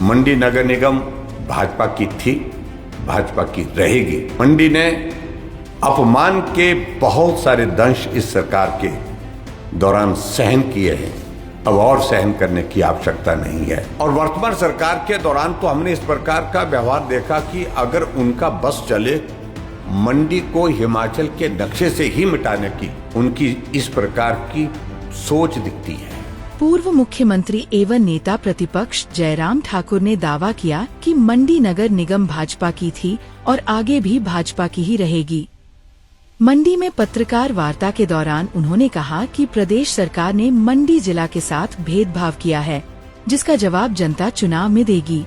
मंडी नगर निगम भाजपा की थी, भाजपा की रहेगी। मंडी ने अपमान के बहुत सारे दंश इस सरकार के दौरान सहन किए हैं, अब और सहन करने की आवश्यकता नहीं है। और वर्तमान सरकार के दौरान तो हमने इस प्रकार का व्यवहार देखा कि अगर उनका बस चले मंडी को हिमाचल के नक्शे से ही मिटाने की उनकी इस प्रकार की सोच दिखती है। पूर्व मुख्यमंत्री एवं नेता प्रतिपक्ष जयराम ठाकुर ने दावा किया कि मंडी नगर निगम भाजपा की थी और आगे भी भाजपा की ही रहेगी। मंडी में पत्रकार वार्ता के दौरान उन्होंने कहा कि प्रदेश सरकार ने मंडी जिला के साथ भेदभाव किया है, जिसका जवाब जनता चुनाव में देगी।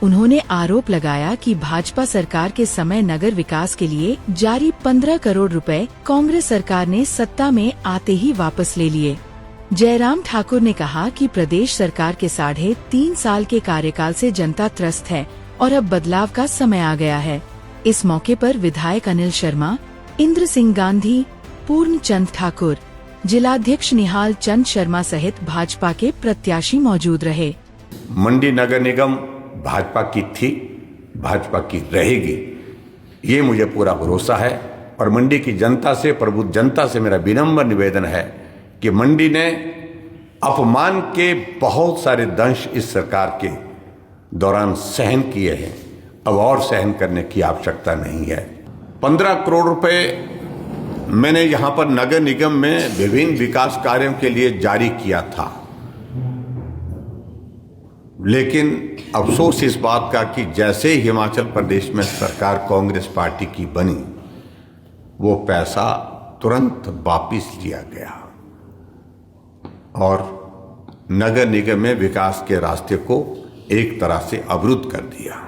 उन्होंने आरोप लगाया कि भाजपा सरकार के समय नगर विकास के लिए जारी 15 करोड़ रुपए कांग्रेस सरकार ने सत्ता में आते ही वापस ले लिए। जयराम ठाकुर ने कहा कि प्रदेश सरकार के 3.5 साल के कार्यकाल से जनता त्रस्त है और अब बदलाव का समय आ गया है। इस मौके पर विधायक अनिल शर्मा, इंद्र सिंह गांधी, पूर्ण चंद ठाकुर, जिलाध्यक्ष निहाल चंद शर्मा सहित भाजपा के प्रत्याशी मौजूद रहे। मंडी नगर निगम भाजपा की थी, भाजपा की रहेगी, ये मुझे पूरा भरोसा है। और मंडी की जनता से, प्रबुद्ध जनता से मेरा विनम्र निवेदन है कि मंडी ने अपमान के बहुत सारे दंश इस सरकार के दौरान सहन किए हैं, अब और सहन करने की आवश्यकता नहीं है। 15 करोड़ रुपए मैंने यहां पर नगर निगम में विभिन्न विकास कार्यों के लिए जारी किया था, लेकिन अफसोस इस बात का कि जैसे हिमाचल प्रदेश में सरकार कांग्रेस पार्टी की बनी, वो पैसा तुरंत वापिस लिया गया और नगर निगम में विकास के रास्ते को एक तरह से अवरुद्ध कर दिया,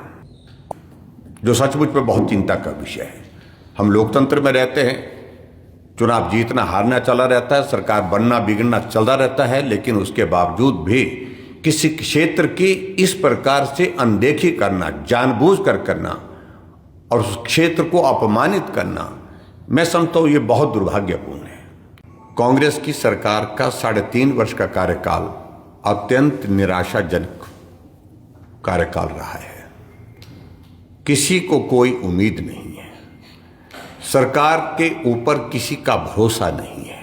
जो सचमुच में बहुत चिंता का विषय है। हम लोकतंत्र में रहते हैं, चुनाव जीतना हारना चला रहता है, सरकार बनना बिगड़ना चलता रहता है, लेकिन उसके बावजूद भी किसी क्षेत्र की इस प्रकार से अनदेखी करना, जानबूझकर करना और उस क्षेत्र को अपमानित करना, मैं समझता हूं ये बहुत दुर्भाग्यपूर्ण है। कांग्रेस की सरकार का 3.5 वर्ष का कार्यकाल अत्यंत निराशाजनक कार्यकाल रहा है। किसी को कोई उम्मीद नहीं है, सरकार के ऊपर किसी का भरोसा नहीं है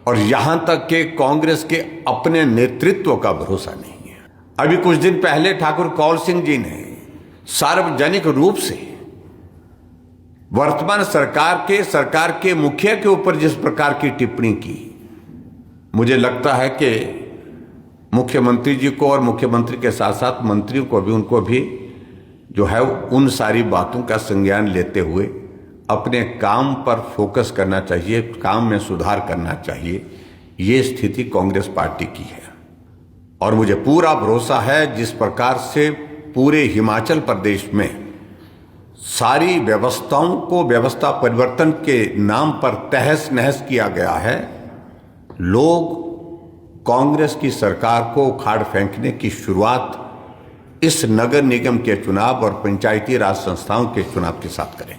और यहां तक कि कांग्रेस के अपने नेतृत्व का भरोसा नहीं है। अभी कुछ दिन पहले ठाकुर कौल सिंह जी ने सार्वजनिक रूप से वर्तमान सरकार के मुखिया के ऊपर जिस प्रकार की टिप्पणी की, मुझे लगता है कि मुख्यमंत्री जी को और मुख्यमंत्री के साथ साथ मंत्रियों को भी, उनको भी जो है उन सारी बातों का संज्ञान लेते हुए अपने काम पर फोकस करना चाहिए, काम में सुधार करना चाहिए। ये स्थिति कांग्रेस पार्टी की है और मुझे पूरा भरोसा है जिस प्रकार से पूरे हिमाचल प्रदेश में सारी व्यवस्थाओं को व्यवस्था परिवर्तन के नाम पर तहस नहस किया गया है, लोग कांग्रेस की सरकार को उखाड़ फेंकने की शुरुआत इस नगर निगम के चुनाव और पंचायती राज संस्थाओं के चुनाव के साथ करें।